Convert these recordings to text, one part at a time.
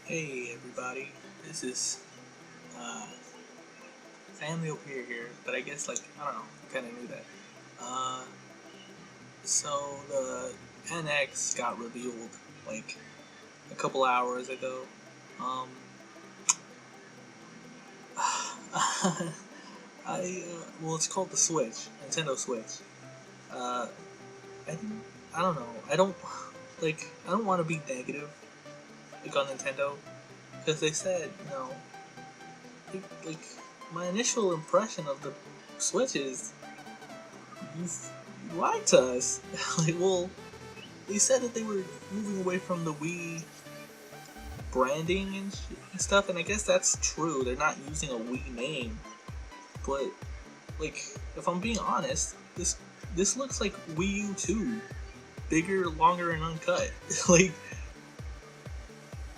Hey everybody, this is uh, Family over here, but I guess I don't know, kind of knew that. Uh, so the NX got revealed like a couple hours ago. Um, well, it's called the Switch, Nintendo Switch. Uh, I I don't know, I don't want to be negative on Nintendo because they said like my initial impression of the Switch is you lied to us. Well, they said that they were moving away from the Wii branding and stuff, and I guess that's true. They're not using a Wii name, but like, if I'm being honest, this looks like Wii U 2, bigger, longer, and uncut. like,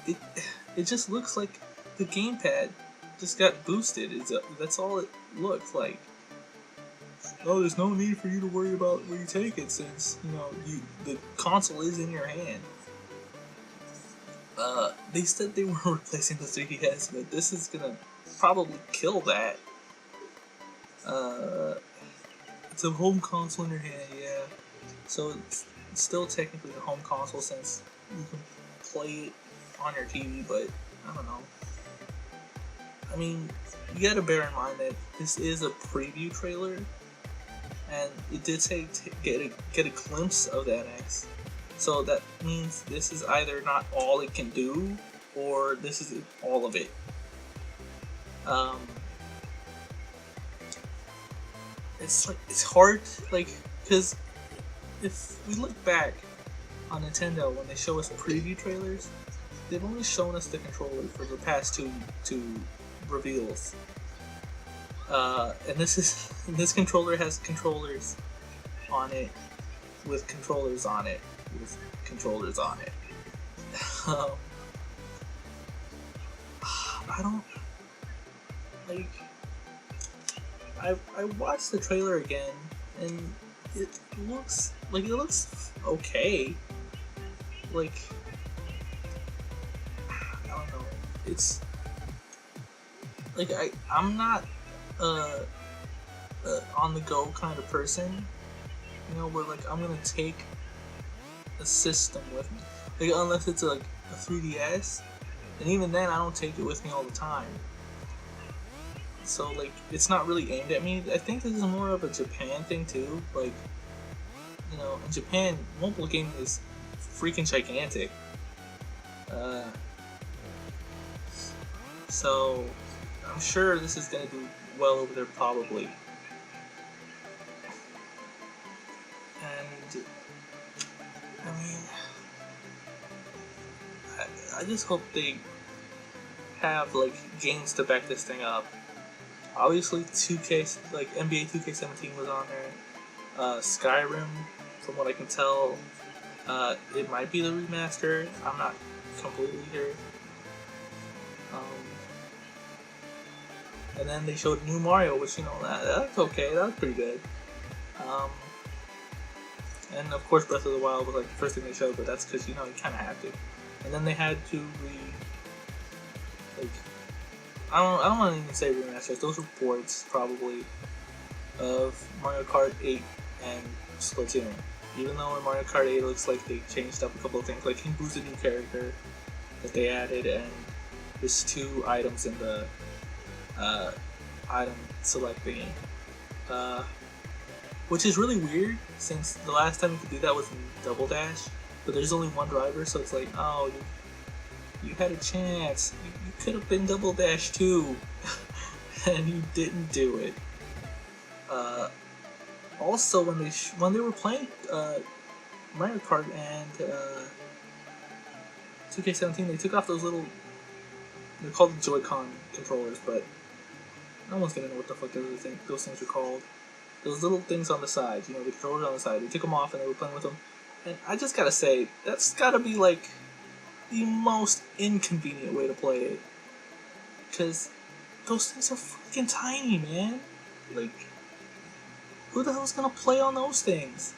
it it just looks like the gamepad just got boosted. That's all it looks like. Oh, there's no need for you to worry about where you take it since the console is in your hand. They said they were replacing the 3DS, but this is gonna probably kill that. Uh, it's a home console in your hand, yeah. So it's still technically a home console since you can play it on your TV, but I don't know. I mean, you gotta bear in mind that this is a preview trailer, and it did say get a glimpse of the NX. So that means this is either not all it can do, or this is all of it. Um, it's hard because if we look back on Nintendo when they show us preview trailers, they've only shown us the controller for the past two reveals. And this controller has controllers on it with controllers on it with controllers on it. Um, I don't like. I watched the trailer again, and it looks okay. Like, I don't know. It's like I'm not on the go kind of person, where like I'm gonna take a system with me, like unless it's like a 3DS, and even then I don't take it with me all the time. So like it's not really aimed at me. I think this is more of a Japan thing too. Like, in Japan, mobile gaming is freaking gigantic. So I'm sure this is gonna do well over there probably. And I mean, I just hope they have like games to back this thing up. Obviously, 2K, like NBA 2K17 was on there. Skyrim, from what I can tell, it might be the remaster. I'm not completely sure. And then they showed new Mario, which that's okay. That was pretty good. And of course, Breath of the Wild was like the first thing they showed, but that's because you kind of have to. And then they had to like I don't want to even say remasters. Those were ports probably of Mario Kart 8 and Splatoon. Even though in Mario Kart 8 it looks like they changed up a couple of things, like King Boo's a new character that they added, and there's 2 items in the item select thingy. Which is really weird since the last time you could do that was in Double Dash, but there's only one driver, so it's like, oh, you had a chance. You could have been Double Dash too, and you didn't do it. Also, when they were playing Mario Kart and 2K17, they took off those little, they're called the Joy-Con controllers, but no one's gonna know what the fuck those things are called. Those little things on the side, the controllers on the side. They took them off and they were playing with them. And I just gotta say, that's gotta be like the most inconvenient way to play it. Because those things are freaking tiny, man. Like, who the hell's gonna play on those things?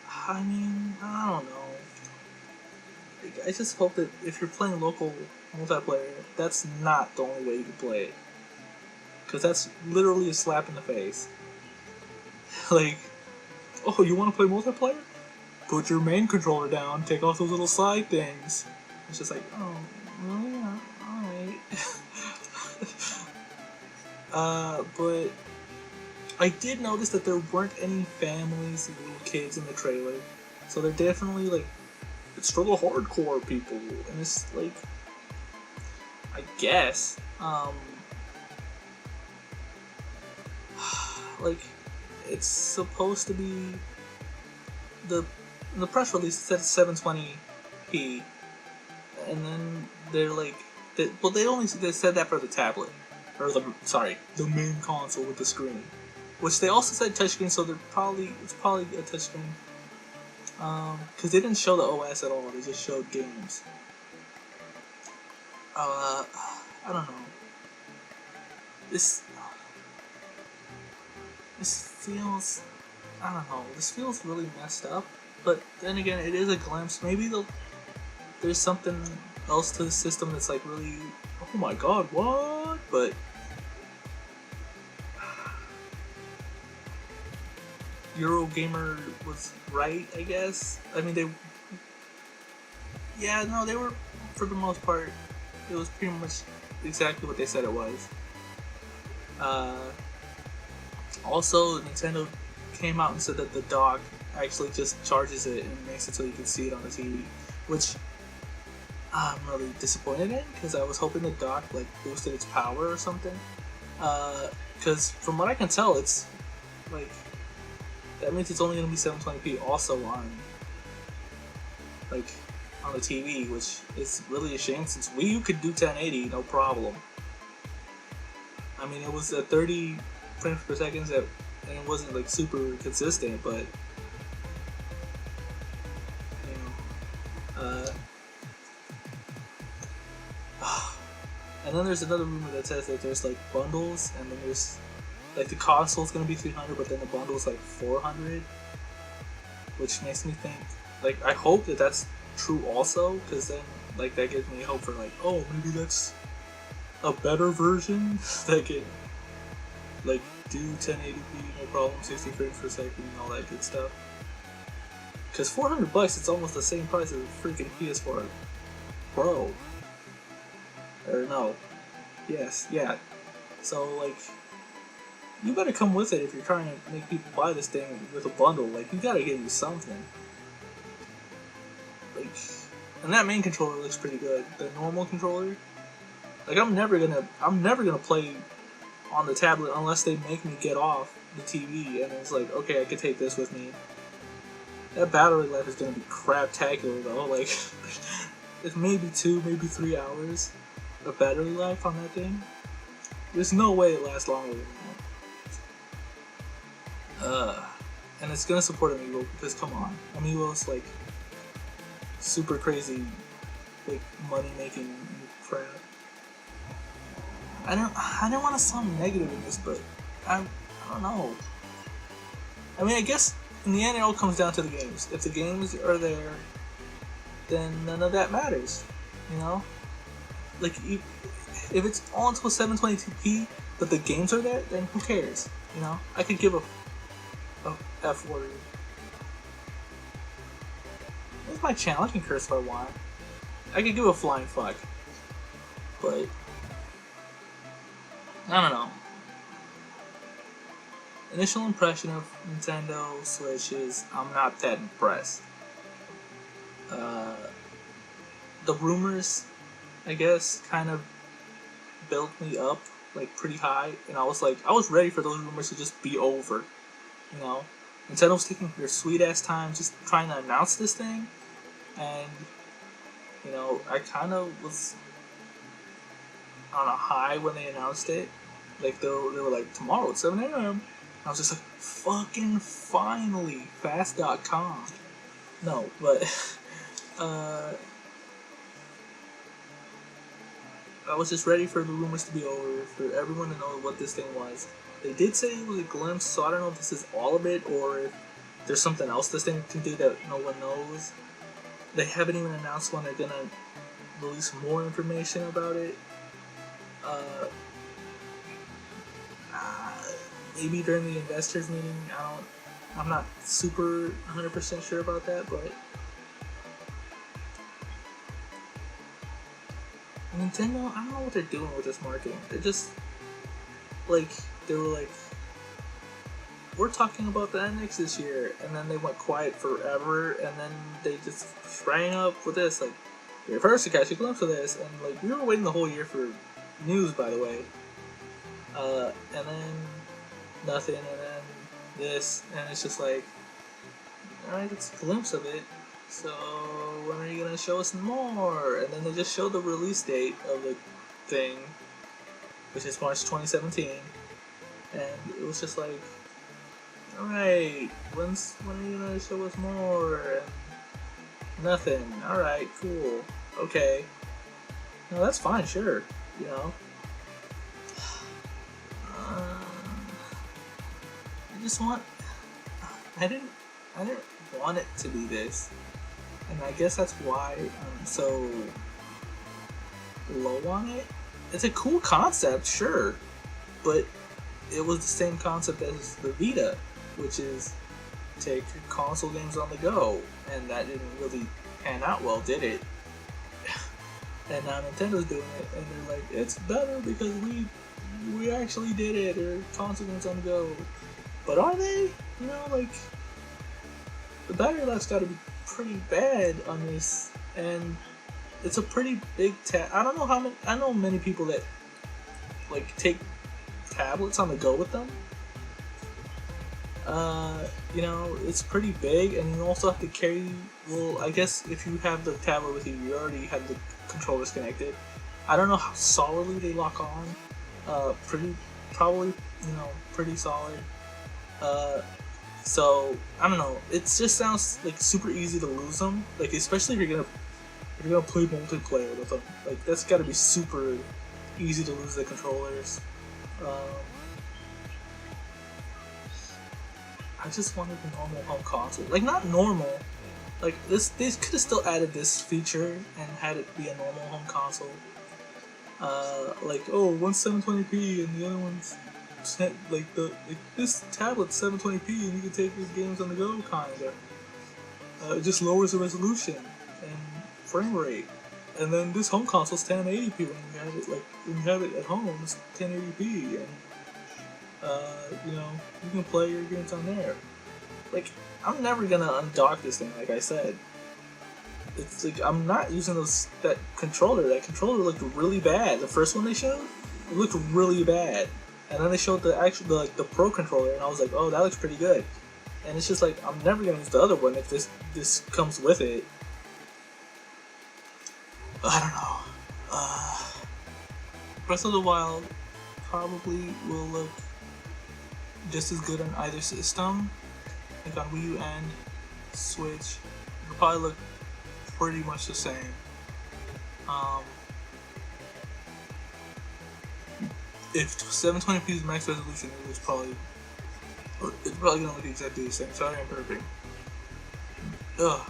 I mean, I don't know. I just hope that if you're playing local multiplayer, that's not the only way you can play it. Because that's literally a slap in the face. Like, oh, you want to play multiplayer? Put your main controller down, take off those little side things. It's just like, oh, well, yeah, alright. But I did notice that there weren't any families and little kids in the trailer. So they're definitely, like, it's for the hardcore people. And it's, like, I guess, like, it's supposed to be in the press release it said 720p, and then they're like, they said that for the tablet, or the main console with the screen, which they also said touchscreen, so it's probably a touchscreen, because they didn't show the OS at all, they just showed games. I don't know. This feels, I don't know, this feels really messed up, but then again, it is a glimpse. Maybe there's something else to the system that's like really, oh my god, what? But Eurogamer was right, I guess. I mean, they were, for the most part, it was pretty much exactly what they said it was. Also, Nintendo came out and said that the dock actually just charges it and makes it so you can see it on the TV, which I'm really disappointed in, because I was hoping the dock like boosted its power or something. Because from what I can tell, it's like, that means it's only going to be 720p also on the TV, which is really a shame since Wii U could do 1080 no problem. I mean, it was at 30 frames per second, and it wasn't like super consistent, but and then there's another rumor that says that there's like bundles, and then there's like the console's gonna be 300, but then the bundle's like 400, which makes me think, like, I hope that that's true also, because then like that gives me hope for like, oh, maybe that's a better version that can like do 1080p no problem, 60 frames per second and all that good stuff. Because $400, it's almost the same price as a freaking PS4 Pro. Or no. Yes, yeah. So like, you better come with it if you're trying to make people buy this thing with a bundle. Like, you gotta give me something. Like, and that main controller looks pretty good. The normal controller, like, I'm never gonna play on the tablet unless they make me get off the TV and it's like, okay, I could take this with me. That battery life is gonna be craptacular though. Like, it's maybe 2, maybe 3 hours of battery life on that thing. There's no way it lasts longer than that. And it's gonna support Amiibo, because come on, Amiibo's like super crazy, like, money making crap. I don't want to sound negative in this, but I don't know. I mean, I guess in the end it all comes down to the games. If the games are there, then none of that matters, you know? Like, if it's all until 720p, but the games are there, then who cares, you know? I could give a F word. It's my channel, I can curse if I want. I could give a flying fuck. But I don't know. Initial impression of Nintendo Switch is I'm not that impressed. The rumors, I guess, kind of built me up like pretty high, and I was ready for those rumors to just be over. You know, Nintendo's taking their sweet ass time just trying to announce this thing, and you know, I kind of was on a high when they announced it. Like, they were like, tomorrow at 7 a.m. I was just like, fucking finally, fast.com. No, but I was just ready for the rumors to be over, for everyone to know what this thing was. They did say it was a glimpse, so I don't know if this is all of it, or if there's something else this thing can do that no one knows. they haven't even announced when they're gonna release more information about it. Maybe during the investors meeting. I'm not super 100% sure about that, but Nintendo, I don't know what they're doing with this marketing. They're just like, they were like, we're talking about the NX this year, and then they went quiet forever, and then they just sprang up with this, like, you're first to catch a glimpse of this, and like, we were waiting the whole year for news, by the way, and then nothing, and then this, and it's just like, alright, it's a glimpse of it, so when are you gonna show us more? And then they just showed the release date of the thing, which is March 2017, and it was just like, alright, when are you gonna show us more? And nothing. Alright, cool. Okay. No, that's fine, sure. You know? I just want... I didn't want it to be this. And I guess that's why I'm so low on it. It's a cool concept, sure. But it was the same concept as the Vita, which is take your console games on the go, and that didn't really pan out well, did it? And now Nintendo's doing it, and they're like, it's better because we actually did it, or console games on the go. But are they? You know, like, the battery life's got to be pretty bad on this, and it's a pretty big I don't know how many. I know many people that like take tablets on the go with them. You know, it's pretty big, and you also have to carry, well, I guess if you have the tablet with you, you already have the controllers connected. I don't know how solidly they lock on. Probably, you know, pretty solid. So, I don't know, it just sounds like super easy to lose them, like, especially if you're gonna play multiplayer with them. Like, that's gotta be super easy to lose the controllers. I just wanted a normal home console. Like, not normal. Like, they could have still added this feature and had it be a normal home console. Like, oh, one's 720p and the other one's this tablet's 720p and you can take these games on the go, kinda. It just lowers the resolution and frame rate. And then this home console's 1080p when you have it at home, it's 1080p, and you know, you can play your games on there. Like, I'm never gonna undock this thing, like I said. It's like, I'm not using that controller. That controller looked really bad. The first one they showed, it looked really bad. And then they showed the Pro controller, and I was like, oh, that looks pretty good. And it's just like, I'm never gonna use the other one if this comes with it. I don't know. Breath of the Wild probably will look just as good on either system, like on Wii U and Switch. It'll probably look pretty much the same. If 720p is max resolution, it's probably gonna look exactly the same. Sorry, I'm burping. Ugh.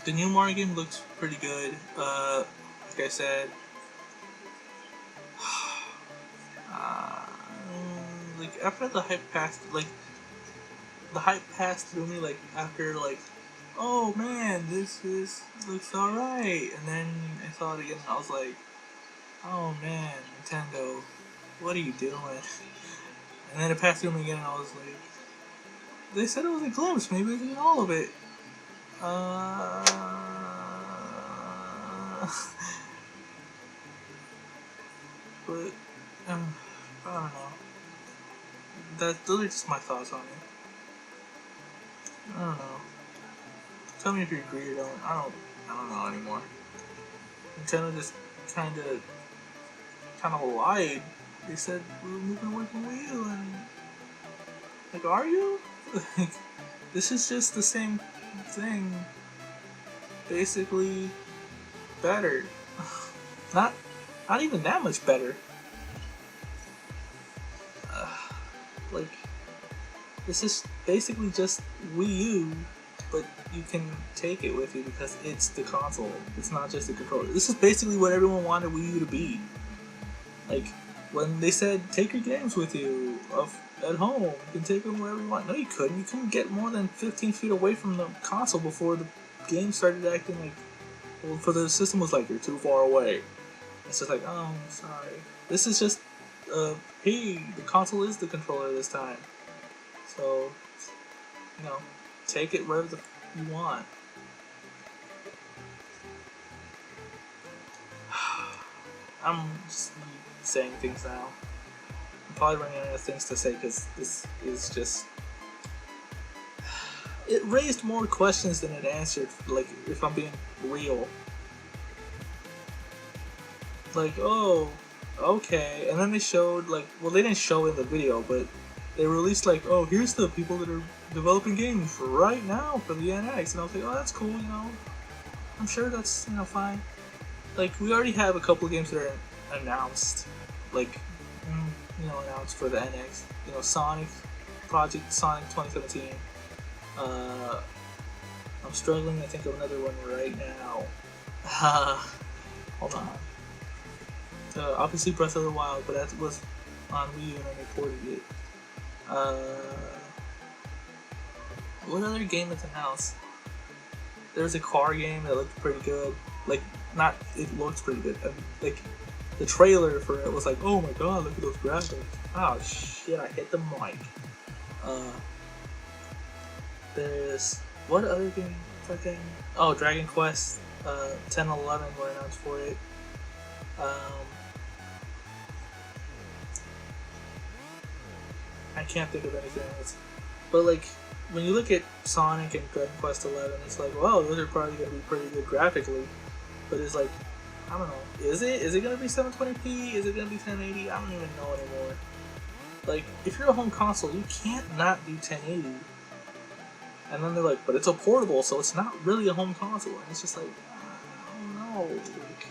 The new Mario game looks pretty good. Like I said, like after the hype passed, through me. Like after, like, oh man, this looks alright, and then I saw it again, and I was like, oh man, Nintendo, what are you doing? And then it passed through me again, and I was like, they said it was a glimpse, maybe it's in all of it. But I don't know. Those are just my thoughts on it. I don't know. Tell me if you agree or don't. I don't know anymore. Nintendo just kind of lied. They said we were moving away from Wii U, and like, are you? This is just the same thing, basically better. Not even that much better. Like, This is basically just Wii U, but you can take it with you because it's the console. It's not just the controller. This is basically what everyone wanted Wii U to be. Like, when they said, take your games with you at home, you can take them wherever you want. No, you couldn't. You couldn't get more than 15 feet away from the console before the game started acting like, well, for the system was like, you're too far away. It's just like, oh, sorry. This is just, hey, the console is the controller this time. So, you know, take it wherever you want. I'm just saying things now. I'm probably running out of things to say because this is just... It raised more questions than it answered, like, if I'm being real. Like, oh, okay. And then they showed, like, well, they didn't show in the video, but they released, like, oh, here's the people that are developing games right now for the NX. And I was like, oh, that's cool, you know. I'm sure that's, you know, fine. Like, we already have a couple of games that are announced. Like, you know, announced for the NX. You know, Project Sonic 2017. I'm struggling to think of another one right now. Hold on. Obviously Breath of the Wild, but that was on Wii U and I reported it. What other game is announced? There's a car game that looked pretty good. Like, not, it looks pretty good. Like, the trailer for it was like, oh my god, look at those graphics. Oh shit, I hit the mic. There's, what other game? Fucking, oh, Dragon Quest 10 and 11 were announced for it. I can't think of anything else. But like, when you look at Sonic and Dragon Quest 11, it's like, wow, those are probably going to be pretty good graphically. But it's like, I don't know. Is it? Is it going to be 720p? Is it going to be 1080? I don't even know anymore. Like, if you're a home console, you can't not do 1080. And then they're like, but it's a portable, so it's not really a home console. And it's just like, I don't know. Like,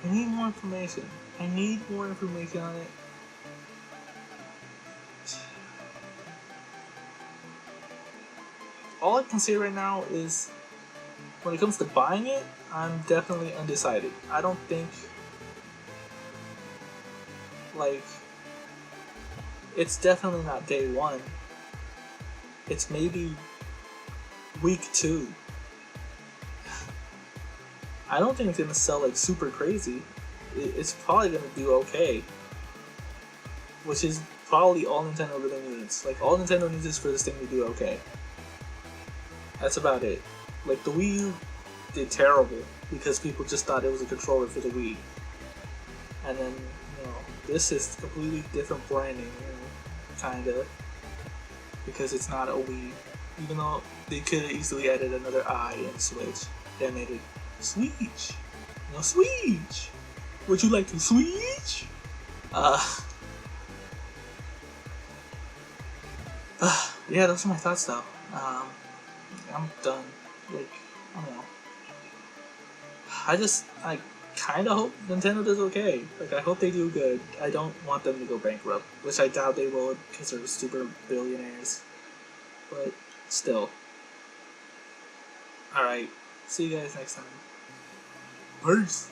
I need more information. I need more information on it. All I can say right now is, when it comes to buying it, I'm definitely undecided. I don't think, like, it's definitely not day one. It's maybe week 2. I don't think it's gonna sell like super crazy. It's probably gonna do okay, which is probably all Nintendo really needs. Like, all Nintendo needs is for this thing to do okay. That's about it. Like, the Wii U did terrible because people just thought it was a controller for the Wii. And then, you know, this is completely different branding, you know, kinda. Because it's not a Wii. Even though they could have easily added another I in Switch. They made it Swiitch. You know, Swiitch! Would you like to Swiitch? Yeah, those are my thoughts though. I'm done. Like, I don't know. I kind of hope Nintendo does okay. Like, I hope they do good. I don't want them to go bankrupt, which I doubt they will because they're super billionaires. But still. Alright, see you guys next time. Peace!